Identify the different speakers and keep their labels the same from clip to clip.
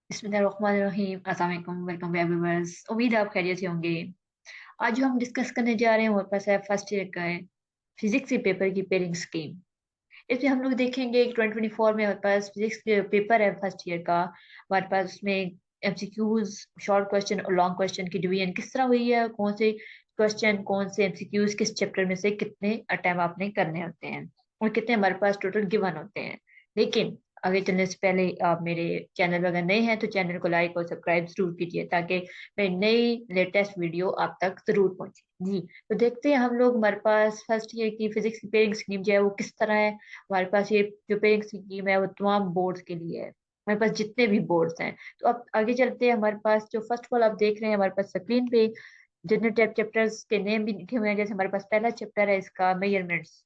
Speaker 1: बिस्मिल्लाहिर्रहमानिर्रहीम। अस्सलाम वालेकुम, वेलकम बैक व्यूअर्स। उम्मीद है आप खैरियत से होंगे। आज जो हम डिस्कस करने जा रहे हैं हमारे पास है फर्स्ट ईयर का है फिजिक्स के पेपर की पेयरिंग स्कीम। इसमें हम लोग देखेंगे कि 2024 में हमारे पास फिजिक्स के पेपर है फर्स्ट ईयर का। हमारे पास उसमें एमसीक्यूज, शॉर्ट क्वेश्चन और लॉन्ग क्वेश्चन की डिवीजन किस तरह हुई है, कौन से क्वेश्चन, कौन से एमसीक्यूज किस चैप्टर में से कितने अटेम्प्ट आपने करने होते हैं और कितने हमारे पास टोटल गिवन होते हैं। लेकिन आगे चलने से पहले आप मेरे चैनल अगर नए हैं तो चैनल को लाइक और सब्सक्राइब जरूर कीजिए ताकि मेरी नई लेटेस्ट वीडियो आप तक जरूर पहुंचे। जी, तो देखते हैं हम लोग हमारे पास फर्स्ट ईयर की फिजिक्स की पेयरिंग स्कीम जो है वो किस तरह है। हमारे पास ये जो पेयरिंग स्कीम है वो तमाम बोर्ड्स के लिए है, हमारे पास जितने भी बोर्ड्स हैं। तो अब आगे चलते हैं। हमारे पास जो फर्स्ट ऑफ ऑल आप देख रहे हैं हमारे पास स्क्रीन पे जितने चैप्टर्स के नेम भी लिखे हुए हैं, जैसे हमारे पास पहला चैप्टर है इसका मेजरमेंट्स।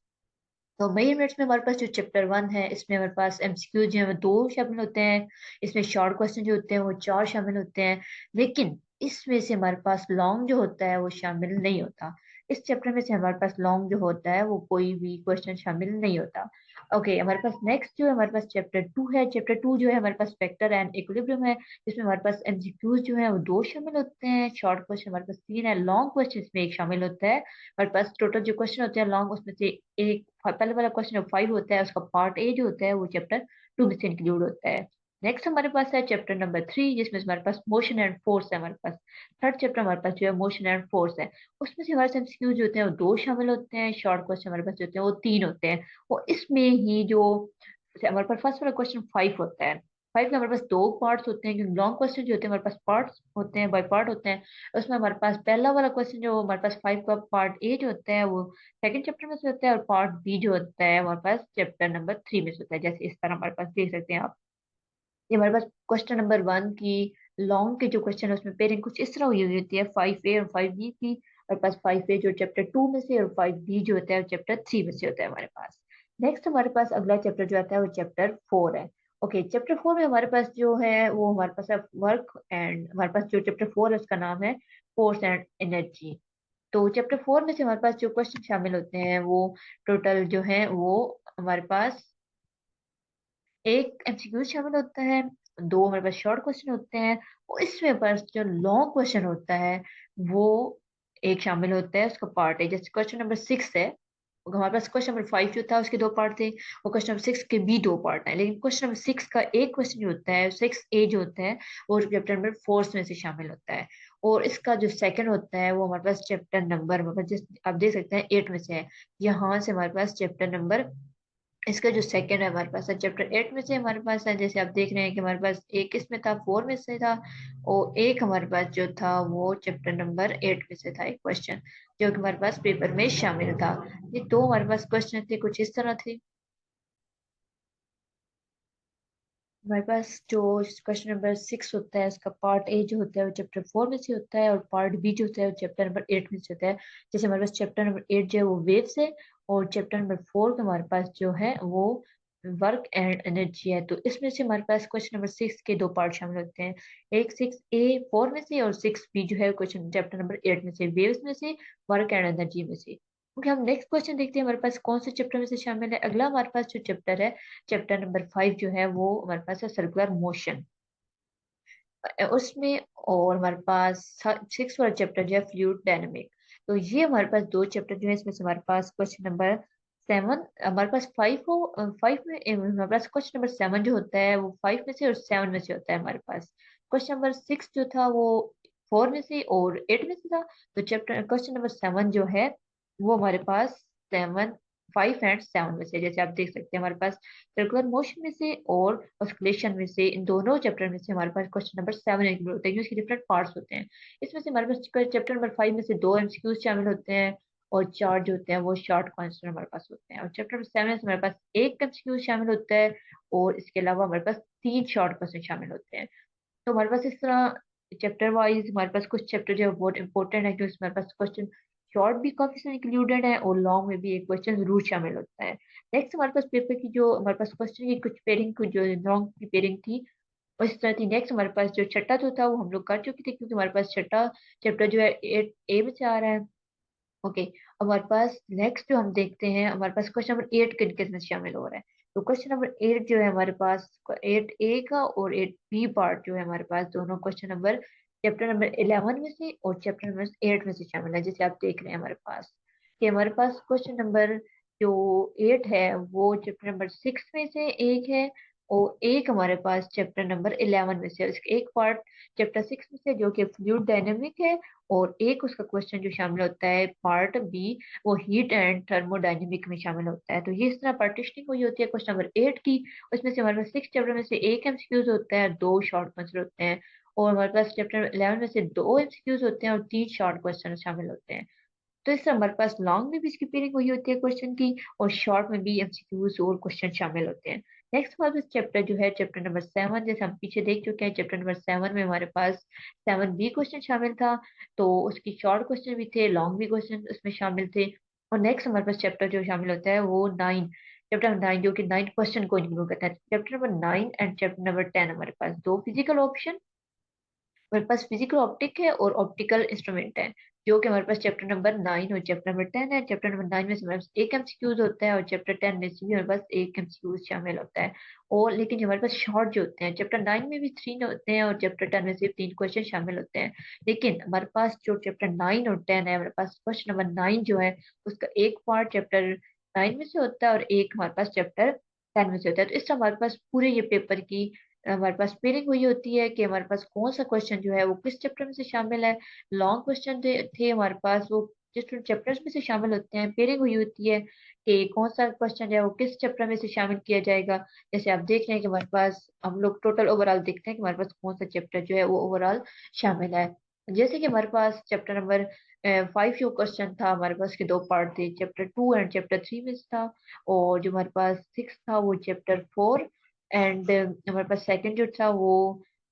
Speaker 1: तो मेजरमेंट्स में हमारे पास जो चैप्टर 1 है इसमें हमारे पास एमसीक्यू जो है वो दो शामिल होते हैं। इसमें शॉर्ट क्वेश्चन जो होते हैं वो चार शामिल होते हैं। लेकिन इसमें से हमारे पास लॉन्ग जो होता है वो शामिल नहीं होता। इस चैप्टर में से हमारे पास लॉन्ग जो होता है वो कोई भी क्वेश्चन शामिल नहीं होता। ओके, हमारे पास नेक्स्ट जो है हमारे पास चैप्टर 2 है। चैप्टर 2 जो है हमारे पास वेक्टर एंड इक्विलिब्रियम है। जिसमें हमारे पास एमसीक्यूज जो है वो दो शामिल होते हैं, शॉर्ट क्वेश्चन हमारे पास तीन है, लॉन्ग क्वेश्चन इसमें एक शामिल होता है। हमारे पास टोटल जो क्वेश्चन होते हैं लॉन्ग उसमें से एक पहले वाला क्वेश्चन जो 5 होता है उसका पार्ट ए जो होता है वो चैप्टर 2 में से इंक्लूड होता है। नेक्स्ट हमारे पास है चैप्टर नंबर 3 जिसमें से हमारे पास मोशन एंड फोर्स है। हमारे पास थर्ड चैप्टर हमारे पास जो है मोशन एंड फोर्स है। उसमें से हमारे एमसीक्यू जो होते हैं वो दो शामिल होते हैं, शॉर्ट क्वेश्चन हमारे पास जो होते हैं वो तीन होते हैं। और इसमें ही जो हमारे पास फर्स्ट वाला क्वेश्चन 5 होता है। 5 में हमारे पास दो पार्ट्स होते हैं क्योंकि लॉन्ग क्वेश्चन जो होते हैं हमारे पास पार्ट्स होते हैं, बाय पार्ट होते हैं। उसमें हमारे पास पहला वाला क्वेश्चन जो हमारे पास 5 का पार्ट ए जो होता है वो सेकंड चैप्टर में से होता है और पार्ट बी जो होता है हमारे पास चैप्टर नंबर 3 में से होता है। जैसे इस तरह हमारे पास देख सकते हैं आप। ये हमारे पास क्वेश्चन नंबर 1 की लॉन्ग के जो क्वेश्चन है उसमें पेयरिंग कुछ इस तरह हुई होती है 5A और 5B की। हमारे पास 5A जो चैप्टर 2 में से और 5B जो होता है चैप्टर 3 में से होता है हमारे पास। नेक्स्ट हमारे पास अगला चैप्टर जो आता है वो चैप्टर 4 है। ओके, चैप्टर 4 में हमारे पास जो है वो हमारे पास है वर्क एंड, हमारे पास जो चैप्टर 4 है उसका नाम है फोर्स एंड एनर्जी। तो चैप्टर 4 में से हमारे पास जो क्वेश्चन शामिल होते हैं वो टोटल जो है वो हमारे पास एक एमसीक्यू शामिल होता है, दो हमारे पास शॉर्ट क्वेश्चन होते हैं और इसमें हमारे पास जो लॉन्ग क्वेश्चन होता है वो एक शामिल होता है, उसका पार्ट है। जैसे क्वेश्चन नंबर 6 है, हमारे पास क्वेश्चन नंबर 5 जो था उसके दो पार्ट थे और क्वेश्चन नंबर 6 के भी दो पार्ट हैं। लेकिन क्वेश्चन नंबर 6 का एक क्वेश्चन जो होता है 6A जो होता है वो चैप्टर नंबर 4 में से शामिल होता है। और इसका जो सेकंड होता है वो हमारे पास चैप्टर नंबर मतलब जिस आप देख सकते हैं 8 में से है। यहाँ से हमारे पास चैप्टर नंबर, इसका जो सेकंड है हमारे पास है चैप्टर 8 में से हमारे पास है। जैसे आप देख रहे हैं कि हमारे पास एक इसमें था 4 में से था और एक हमारे पास जो था वो चैप्टर नंबर 8 में से था एक क्वेश्चन जो कि हमारे पास पेपर में शामिल था। ये दो हमारे पास क्वेश्चन थे कुछ इस तरह थे। हमारे पास जो क्वेश्चन नंबर 6 होता है उसका पार्ट ए जो होता है वो चैप्टर 4 में से होता है और पार्ट बी जो होता है वो चैप्टर नंबर 8 में से होता है। जैसे हमारे पास चैप्टर नंबर 8 जो है वो वेव्स है और चैप्टर नंबर 4 का हमारे पास जो है वो वर्क एंड एनर्जी है। तो इसमें से हमारे पास क्वेश्चन नंबर 6 के दो पार्ट शामिल होते हैं, एक 6A 4 में से और 6B जो है क्वेश्चन चैप्टर नंबर 8 में से, वेव्स में से, वर्क एंड एनर्जी में से। ओके, हम नेक्स्ट क्वेश्चन देखते हैं हमारे पास कौन से चैप्टर में से शामिल है। अगला हमारे पास जो चैप्टर है चैप्टर नंबर 5 जो है वो हमारे पास है सर्कुलर मोशन उसमें। और हमारे पास 6 वाला चैप्टर जो है फ्लूइड डायनेमिक। तो ये हमारे पास दो चैप्टर जो है इसमें से हमारे पास क्वेश्चन नंबर 7 हमारे पास 5 हो 5 में हमारे पास क्वेश्चन नंबर 7 जो होता है वो 5 में से और 7 में से होता है हमारे पास। क्वेश्चन नंबर 6 जो था वो 4 में से और 8 में से था। तो चैप्टर क्वेश्चन नंबर 7 जो है वो हमारे पास 7 5 एंड 7 में से, जैसे आप देख सकते हैं हमारे पास सर्कुलर मोशन में से और ऑस्किलेशन में से, इन दोनों चैप्टर में से हमारे पास क्वेश्चन नंबर 7 इंक्लूड होते हैं क्योंकि इसके डिफरेंट पार्ट्स होते हैं। इसमें से हमारे पास चैप्टर नंबर 5 में से दो एमसीक्यूज शामिल होते हैं और चार जो होते हैं वो शॉर्ट क्वेश्चन हमारे पास होते हैं। और चैप्टर नंबर 7 में से हमारे पास एक एमसीक्यू शामिल होता है और इसके अलावा हमारे पास तीन शॉर्ट क्वेश्चन शामिल होते हैं। तो हमारे पास इस तरह चैप्टर वाइज हमारे पास कुछ चैप्टर जो है बहुत इंपॉर्टेंट है क्योंकि हमारे पास क्वेश्चन शॉर्ट भी काफी सारे इंक्लूडेड है और लॉन्ग में भी एक क्वेश्चन जरूर शामिल होता है। नेक्स्ट हमारे पास पेपर की जो हमारे पास क्वेश्चन की कुछ पेयरिंग कुछ जो लॉन्ग की पेयरिंग थी और इस तरह थी। नेक्स्ट हमारे पास जो छठा जो था वो हम लोग कर चुके थे क्योंकि हमारे पास छठा चैप्टर जो है 8A में से आ रहा है। ओके, हमारे पास नेक्स्ट जो हम देखते हैं हमारे पास क्वेश्चन नंबर 8 किन किस में शामिल हो रहा है। तो क्वेश्चन नंबर 8 जो है हमारे पास, 8A का और 8B पार्ट जो है हमारे पास, दोनों क्वेश्चन नंबर चैप्टर नंबर 11 में से और चैप्टर नंबर 8 में से शामिल है। जैसे आप देख रहे हैं हमारे पास कि हमारे पास क्वेश्चन नंबर जो 8 है वो चैप्टर नंबर 6 में से एक है, और एक हमारे पास चैप्टर नंबर 11 में से, इसका एक पार्ट चैप्टर 6 में से जो कि फ्लूइड डायनेमिक है, और एक उसका क्वेश्चन जो शामिल होता है पार्ट बी, वो हीट एंड थर्मोडायनेमिक में शामिल होता है। तो ये इस तरह पार्टीशनिंग हुई होती है क्वेश्चन नंबर 8 की। उसमें से हमारे पास 6 चैप्टर में से एक एमसीक्यूज होता है, दो शॉर्ट आंसर होते हैं, और हमारे पास चैप्टर 11 में से दो एमसीक्यूज होते हैं और तीन शॉर्ट क्वेश्चन शामिल होते हैं। तो इससे हमारे पास लॉन्ग में भी इसकी पेयरिंग हुई होती है क्वेश्चन की, और शॉर्ट में भी एमसीक्यूज और क्वेश्चन शामिल होते हैं। नेक्स्ट हमारे पास चैप्टर जो है चैप्टर नंबर 7, जैसे हम पीछे देख चुके हैं, चैप्टर नंबर 7 में हमारे पास 7B क्वेश्चन शामिल था। तो उसकी शॉर्ट क्वेश्चन भी थे, लॉन्ग भी क्वेश्चन उसमें शामिल थे। और नेक्स्ट हमारे पास चैप्टर जो शामिल होता है वो 9, चैप्टर नंबर 9, जो कि 9 क्वेश्चन को इंक्लूड करता है। Chapter number 9 and chapter number 10 हमारे पास दो फिजिकल ऑप्शन, हमारे पास फिजिकल ऑप्टिक है और ऑप्टिकल इंस्ट्रूमेंट है, जो कि हमारे पास चैप्टर नंबर 9 और चैप्टर नंबर 10 है। चैप्टर नंबर 9 में से हमारे पास एक एमसीक्यूज होता है और चैप्टर 10 में से भी हमारे पास एक एमसीक्यूज शामिल होता है। और लेकिन जो हमारे पास शॉर्ट जो होते हैं, चैप्टर 9 में भी 3 होते हैं और चैप्टर 10 में से 3 क्वेश्चन शामिल होते हैं। लेकिन हमारे पास जो चैप्टर 9 और 10 है, हमारे पास क्वेश्चन नंबर 9 जो है उसका एक पार्ट चैप्टर 9 में से होता है और एक हमारे पास चैप्टर 10 में से होता है। तो इससे हमारे पास पूरे ये पेपर की हमारे पास पेयरिंग हुई होती है कि हमारे पास कौन सा क्वेश्चन जो है वो किस चैप्टर में से शामिल है। लॉन्ग क्वेश्चन थे हमारे पास, वो जिस चैप्टर्स में से शामिल होते हैं, पेयरिंग हुई होती है कि कौन सा क्वेश्चन जो है वो किस चैप्टर में से शामिल किया जाएगा। जैसे आप देख रहे हैं कि हमारे पास हम लोग टोटल ओवरऑल देखते हैं कि हमारे पास कौन सा चैप्टर जो है वो ओवरऑल शामिल है। जैसे कि हमारे पास चैप्टर नंबर 5 जो क्वेश्चन था, हमारे पास के दो पार्ट थे, चैप्टर 2 एंड चैप्टर 3 में से था। और जो हमारे पास 6 था वो चैप्टर 4 एंड हमारे पास सेकंड जो था वो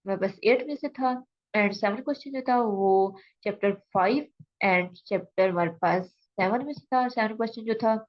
Speaker 1: हमारे पास 8 में से था। एंड 7 क्वेश्चन जो था वो चैप्टर 5 एंड चैप्टर हमारे पास 7 में से था, 7 क्वेश्चन जो था।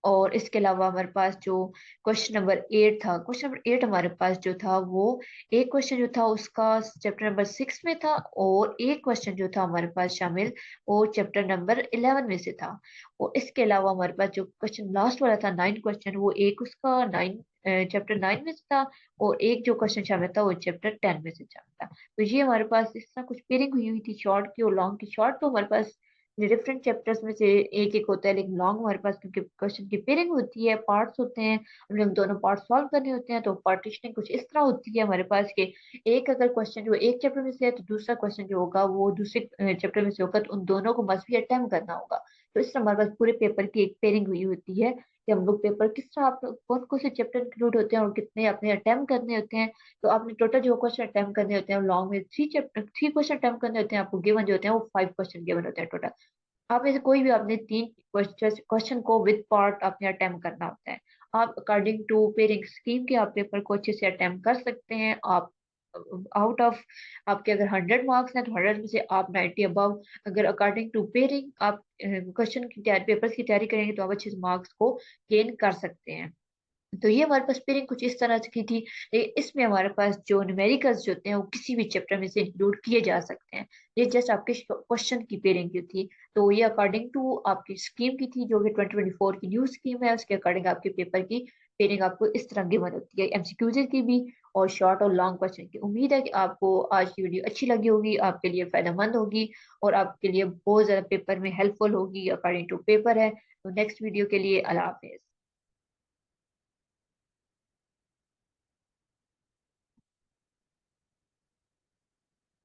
Speaker 1: और इसके अलावा हमारे पास जो क्वेश्चन नंबर 8 था, क्वेश्चन नंबर 8 हमारे पास जो था वो एक क्वेश्चन जो था उसका चैप्टर नंबर 6 में था, और एक क्वेश्चन जो था हमारे पास शामिल वो चैप्टर नंबर 11 में से था। और इसके अलावा हमारे पास जो क्वेश्चन लास्ट वाला था 9 क्वेश्चन, वो एक उसका 9 चैप्टर 9 में से था, और एक जो क्वेश्चन शामिल था वो चैप्टर 10 में से शामिल था। तो ये हमारे पास इस तरह कुछ पेयरिंग हुई हुई थी शॉर्ट की और लॉन्ग की। शॉर्ट तो हमारे पास डिफरेंट चैप्टर्स में से एक एक होता है, लेकिन लॉन्ग हमारे पास क्योंकि क्वेश्चन की पेयरिंग होती है, पार्ट्स होते हैं, हमें हम दोनों पार्ट सॉल्व करने होते हैं, तो पार्टीशनिंग कुछ इस तरह होती है हमारे पास कि एक अगर क्वेश्चन जो एक चैप्टर में से है तो दूसरा क्वेश्चन जो होगा वो दूसरे चैप्टर में से होगा, तो उन दोनों को मस्ट भी अटेम्प्ट करना होगा। तो इस तरह हमारे पास पूरे पेपर की एक पेयरिंग हुई होती है कि हम लोग पेपर किस तरह, आप कौन कौन से चैप्टर इंक्लूड होते हैं और कितने अपने अटेम्प्ट करने होते हैं। तो आपने टोटल जो क्वेश्चन अटेम्प्ट करने होते हैं लॉन्ग में 3 क्वेश्चन अटेम्प्ट करने होते हैं, आपको गिवन जो होते हैं वो 5 क्वेश्चन गिवन होते हैं टोटल। आप में से कोई भी आपने 3 क्वेश्चन को विद पार्ट आपने अटेम्प्ट करना होता है। आप अकॉर्डिंग टू पेयरिंग स्कीम के आप पेपर को अच्छे से अटेम्प्ट कर सकते हैं। आप आउट ऑफ आपके अगर 100 मार्क्स हैं तो 100 में से आप 90 अबव, अगर अकॉर्डिंग टू पेयरिंग आप क्वेश्चन की तैयारी, पेपर्स की तैयारी करेंगे तो आप अच्छे मार्क्स को गेन कर सकते हैं। तो ये हमारे पास पेयरिंग कुछ इस तरह की थी। लेकिन इसमें हमारे पास जो न्यूमेरिकल्स जो होते हैं वो किसी भी चैप्टर में से इंक्लूड किए जा सकते हैं। ये जस्ट आपके क्वेश्चन की पेयरिंग की थी। तो ये अकॉर्डिंग टू आपकी स्कीम की थी, जो कि 2024 की न्यू स्कीम है, उसके अकॉर्डिंग आपके पेपर की पेयरिंग आपको इस तरह गिवन होती है, एमसीक्यूज की भी और शॉर्ट और लॉन्ग क्वेश्चन की। उम्मीद है कि आपको आज की वीडियो अच्छी लगी होगी, आपके लिए फायदेमंद होगी और आपके लिए बहुत ज्यादा पेपर में हेल्पफुल होगी अकॉर्डिंग टू पेपर है। तो नेक्स्ट वीडियो के लिए अल्लाह हाफिज।